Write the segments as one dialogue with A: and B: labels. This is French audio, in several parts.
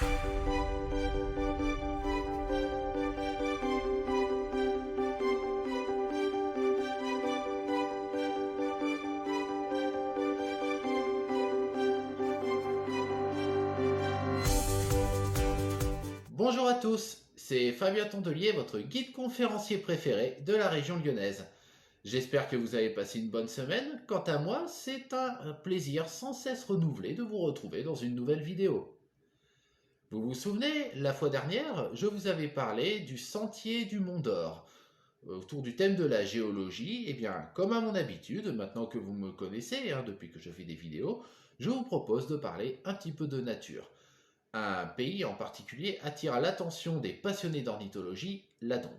A: Bonjour à tous, c'est Fabien Tondelier, votre guide conférencier préféré de la région lyonnaise. J'espère que vous avez passé une bonne semaine. Quant à moi, c'est un plaisir sans cesse renouvelé de vous retrouver dans une nouvelle vidéo. Vous vous souvenez, la fois dernière, je vous avais parlé du sentier du Mont d'Or. Autour du thème de la géologie, eh bien, comme à mon habitude, maintenant que vous me connaissez, depuis que je fais des vidéos, je vous propose de parler un petit peu de nature. Un pays en particulier attire l'attention des passionnés d'ornithologie, la Dombe.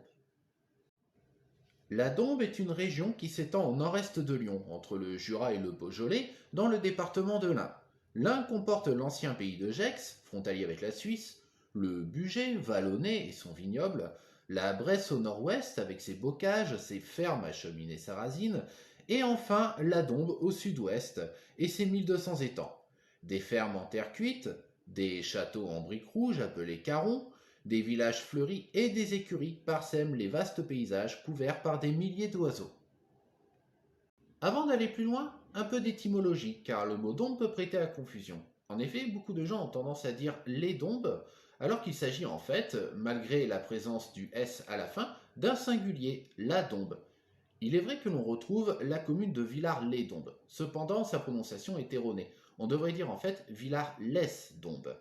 A: La Dombe est une région qui s'étend au nord-est de Lyon, entre le Jura et le Beaujolais, dans le département de l'Ain. L'Ain comporte l'ancien pays de Gex, frontalier avec la Suisse, le Bugey, vallonné et son vignoble, la Bresse au nord-ouest avec ses bocages, ses fermes à cheminées sarrasines, et enfin la Dombe au sud-ouest et ses 1200 étangs. Des fermes en terre cuite, des châteaux en briques rouges appelés carons, des villages fleuris et des écuries parsèment les vastes paysages couverts par des milliers d'oiseaux. Avant d'aller plus loin, un peu d'étymologie, car le mot dombe peut prêter à confusion. En effet, beaucoup de gens ont tendance à dire les dombes, alors qu'il s'agit en fait, malgré la présence du S à la fin, d'un singulier, la dombe. Il est vrai que l'on retrouve la commune de Villars-les-Dombes. Cependant, sa prononciation est erronée. On devrait dire en fait Villars-les-Dombes.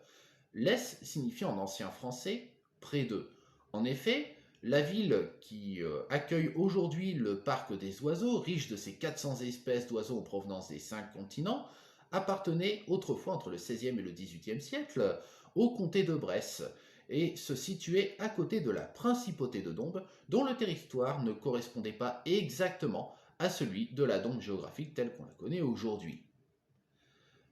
A: Les signifie en ancien français près de. En effet, la ville qui accueille aujourd'hui le parc des oiseaux, riche de ses 400 espèces d'oiseaux en provenance des 5 continents, appartenait autrefois entre le XVIe et le XVIIIe siècle au comté de Bresse et se situait à côté de la principauté de Dombes, dont le territoire ne correspondait pas exactement à celui de la Dombe géographique telle qu'on la connaît aujourd'hui.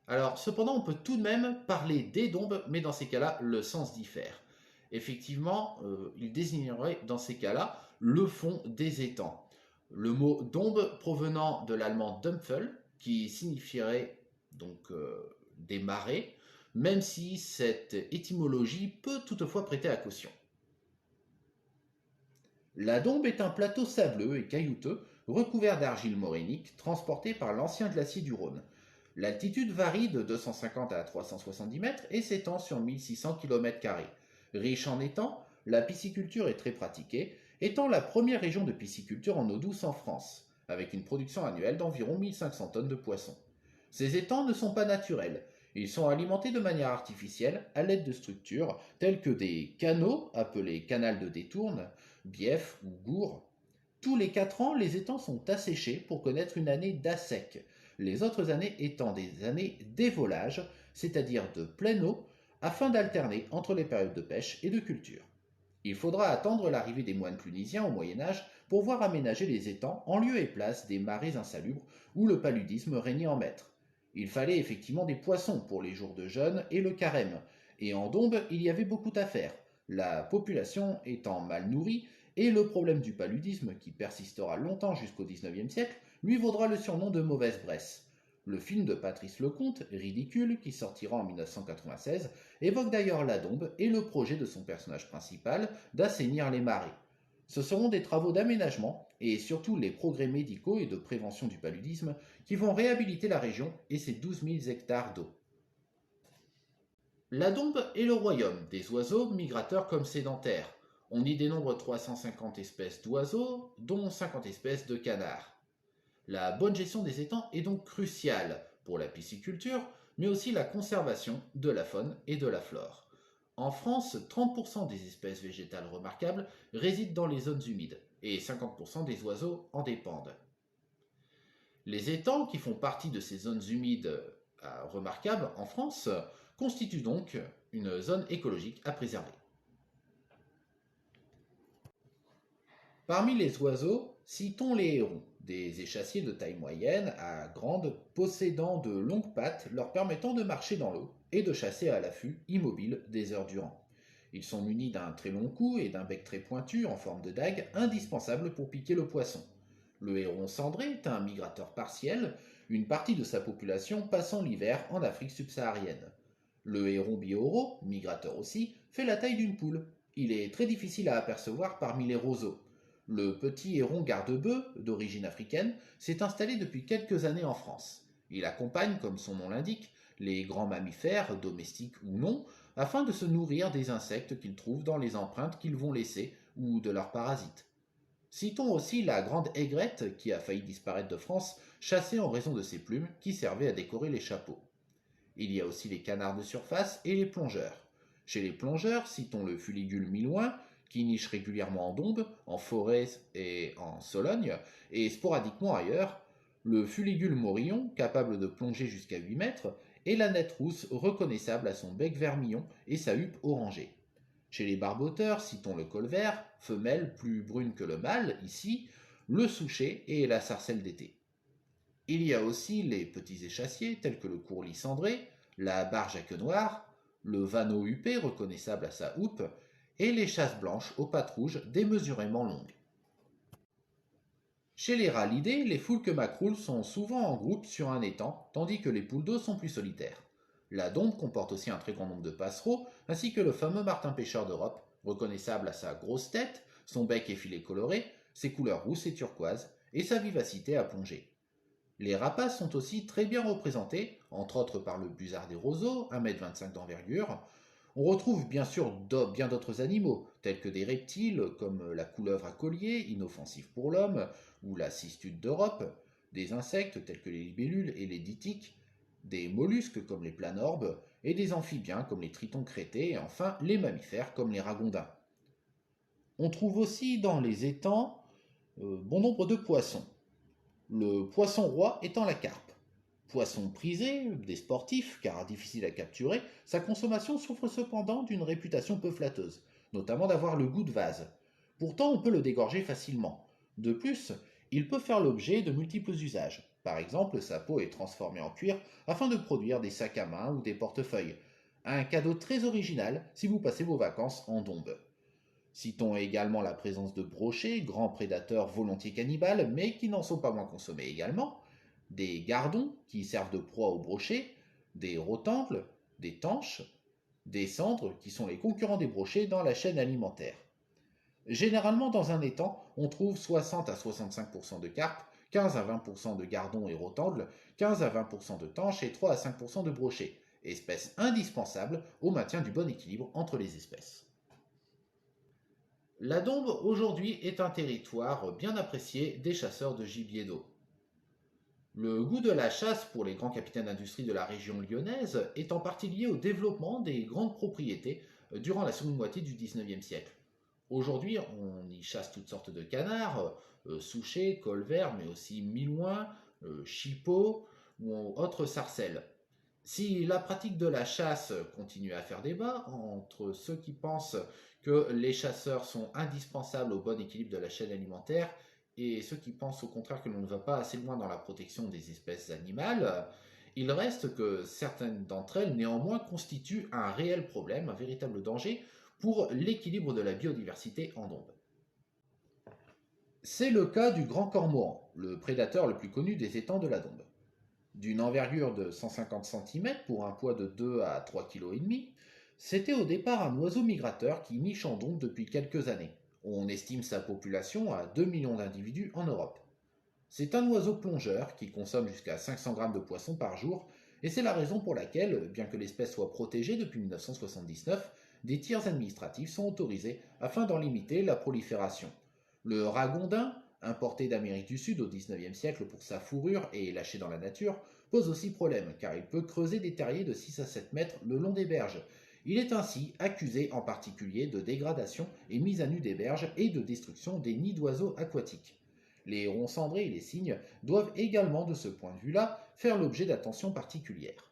A: Alors, cependant, on peut tout de même parler des dombes, mais dans ces cas-là, le sens diffère. Effectivement, il désignerait dans ces cas-là le fond des étangs. Le mot dombe provenant de l'allemand Dumpfel, qui signifierait donc des marais, même si cette étymologie peut toutefois prêter à caution. La Dombe est un plateau sableux et caillouteux recouvert d'argile morainique transporté par l'ancien glacier du Rhône. L'altitude varie de 250 à 370 mètres et s'étend sur 1600 km². Riche en étangs, la pisciculture est très pratiquée, étant la première région de pisciculture en eau douce en France, avec une production annuelle d'environ 1500 tonnes de poissons. Ces étangs ne sont pas naturels, ils sont alimentés de manière artificielle à l'aide de structures telles que des canaux appelés canals de détourne, biefs ou gourds. Tous les 4 ans, les étangs sont asséchés pour connaître une année d'assec, les autres années étant des années d'évolage, c'est-à-dire de pleine eau, afin d'alterner entre les périodes de pêche et de culture. Il faudra attendre l'arrivée des moines clunisiens au Moyen Âge pour voir aménager les étangs en lieu et place des marais insalubres où le paludisme régnait en maître. Il fallait effectivement des poissons pour les jours de jeûne et le carême, et en Dombes il y avait beaucoup à faire, la population étant mal nourrie, et le problème du paludisme, qui persistera longtemps jusqu'au XIXe siècle, lui vaudra le surnom de Mauvaise Bresse. Le film de Patrice Lecomte, Ridicule, qui sortira en 1996, évoque d'ailleurs la Dombe et le projet de son personnage principal d'assainir les marais. Ce seront des travaux d'aménagement et surtout les progrès médicaux et de prévention du paludisme qui vont réhabiliter la région et ses 12 000 hectares d'eau. La Dombe est le royaume des oiseaux migrateurs comme sédentaires. On y dénombre 350 espèces d'oiseaux, dont 50 espèces de canards. La bonne gestion des étangs est donc cruciale pour la pisciculture, mais aussi la conservation de la faune et de la flore. En France, 30% des espèces végétales remarquables résident dans les zones humides et 50% des oiseaux en dépendent. Les étangs qui font partie de ces zones humides remarquables en France constituent donc une zone écologique à préserver. Parmi les oiseaux, citons les hérons, des échassiers de taille moyenne à grande, possédant de longues pattes leur permettant de marcher dans l'eau et de chasser à l'affût, immobile, des heures durant. Ils sont munis d'un très long cou et d'un bec très pointu en forme de dague, indispensable pour piquer le poisson. Le héron cendré est un migrateur partiel, une partie de sa population passant l'hiver en Afrique subsaharienne. Le héron bihoreau, migrateur aussi, fait la taille d'une poule. Il est très difficile à apercevoir parmi les roseaux. Le petit héron garde-bœuf, d'origine africaine, s'est installé depuis quelques années en France. Il accompagne, comme son nom l'indique, les grands mammifères, domestiques ou non, afin de se nourrir des insectes qu'ils trouvent dans les empreintes qu'ils vont laisser ou de leurs parasites. Citons aussi la grande aigrette qui a failli disparaître de France, chassée en raison de ses plumes qui servaient à décorer les chapeaux. Il y a aussi les canards de surface et les plongeurs. Chez les plongeurs, citons le fuligule milouin, qui niche régulièrement en dombes, en forêt et en Sologne, et sporadiquement ailleurs, le fuligule morillon, capable de plonger jusqu'à 8 mètres, et la nette rousse, reconnaissable à son bec vermillon et sa huppe orangée. Chez les barboteurs, citons le colvert, femelle plus brune que le mâle, ici, le souchet et la sarcelle d'été. Il y a aussi les petits échassiers tels que le courlis cendré, la barge à queue noire, le vanneau huppé reconnaissable à sa houppe, et les chasses blanches aux pattes rouges démesurément longues. Chez les ralidés, les foulques macroules sont souvent en groupe sur un étang, tandis que les poules d'eau sont plus solitaires. La dombe comporte aussi un très grand nombre de passereaux, ainsi que le fameux martin pêcheur d'Europe, reconnaissable à sa grosse tête, son bec effilé coloré, ses couleurs rousses et turquoises, et sa vivacité à plonger. Les rapaces sont aussi très bien représentés, entre autres par le busard des roseaux, 1,25 m d'envergure. On retrouve bien sûr bien d'autres animaux, tels que des reptiles comme la couleuvre à collier, inoffensive pour l'homme, ou la cistude d'Europe, des insectes tels que les libellules et les dytiques, des mollusques comme les planorbes, et des amphibiens comme les tritons crétés, et enfin les mammifères comme les ragondins. On trouve aussi dans les étangs bon nombre de poissons. Le poisson roi étant la carpe. Poisson prisé des sportifs car difficile à capturer, sa consommation souffre cependant d'une réputation peu flatteuse, notamment d'avoir le goût de vase. Pourtant, on peut le dégorger facilement. De plus, il peut faire l'objet de multiples usages. Par exemple, sa peau est transformée en cuir afin de produire des sacs à main ou des portefeuilles. Un cadeau très original si vous passez vos vacances en Dombe. Citons également la présence de brochets, grands prédateurs volontiers cannibales, mais qui n'en sont pas moins consommés également, des gardons qui servent de proie aux brochets, des rotangles, des tanches, des cendres qui sont les concurrents des brochets dans la chaîne alimentaire. Généralement, dans un étang, on trouve 60 à 65% de carpes, 15 à 20% de gardons et rotangles, 15 à 20% de tanches et 3 à 5% de brochets, espèces indispensables au maintien du bon équilibre entre les espèces. La Dombe aujourd'hui est un territoire bien apprécié des chasseurs de gibier d'eau. Le goût de la chasse pour les grands capitaines d'industrie de la région lyonnaise est en partie lié au développement des grandes propriétés durant la seconde moitié du XIXe siècle. Aujourd'hui, on y chasse toutes sortes de canards, souchets, colverts, mais aussi milouins, chipots ou autres sarcelles. Si la pratique de la chasse continue à faire débat entre ceux qui pensent que les chasseurs sont indispensables au bon équilibre de la chaîne alimentaire et ceux qui pensent au contraire que l'on ne va pas assez loin dans la protection des espèces animales, il reste que certaines d'entre elles néanmoins constituent un réel problème, un véritable danger pour l'équilibre de la biodiversité en Dombe. C'est le cas du grand cormoran, le prédateur le plus connu des étangs de la Dombe. D'une envergure de 150 cm pour un poids de 2 à 3,5 kg, c'était au départ un oiseau migrateur qui niche en Dombe depuis quelques années. On estime sa population à 2 millions d'individus en Europe. C'est un oiseau plongeur qui consomme jusqu'à 500 g de poisson par jour, et c'est la raison pour laquelle, bien que l'espèce soit protégée depuis 1979, des tirs administratifs sont autorisés afin d'en limiter la prolifération. Le ragondin, importé d'Amérique du Sud au XIXe siècle pour sa fourrure et lâché dans la nature, pose aussi problème car il peut creuser des terriers de 6 à 7 mètres le long des berges. Il est ainsi accusé en particulier de dégradation et mise à nu des berges et de destruction des nids d'oiseaux aquatiques. Les hérons cendrés et les cygnes doivent également de ce point de vue-là faire l'objet d'attention particulière.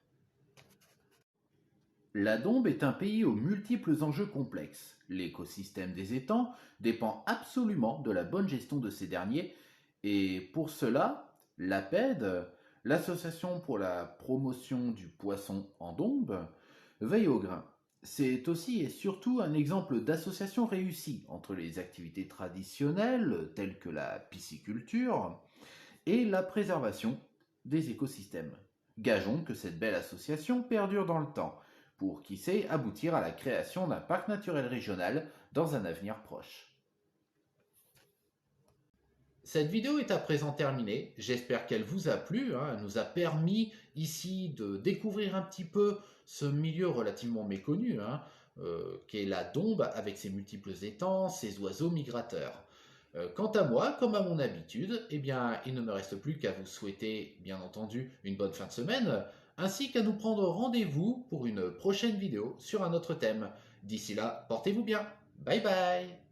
A: La Dombe est un pays aux multiples enjeux complexes. L'écosystème des étangs dépend absolument de la bonne gestion de ces derniers et pour cela, l'APED, l'Association pour la promotion du poisson en Dombe, veille au grain. C'est aussi et surtout un exemple d'association réussie entre les activités traditionnelles telles que la pisciculture et la préservation des écosystèmes. Gageons que cette belle association perdure dans le temps. pour, qui sait, aboutir à la création d'un parc naturel régional dans un avenir proche. Cette vidéo est à présent terminée, j'espère qu'elle vous a plu, elle nous a permis ici de découvrir un petit peu ce milieu relativement méconnu, qu'est la Dombe avec ses multiples étangs, ses oiseaux migrateurs. Quant à moi, comme à mon habitude, eh bien, il ne me reste plus qu'à vous souhaiter, bien entendu, une bonne fin de semaine, ainsi qu'à nous prendre rendez-vous pour une prochaine vidéo sur un autre thème. D'ici là, portez-vous bien. Bye bye.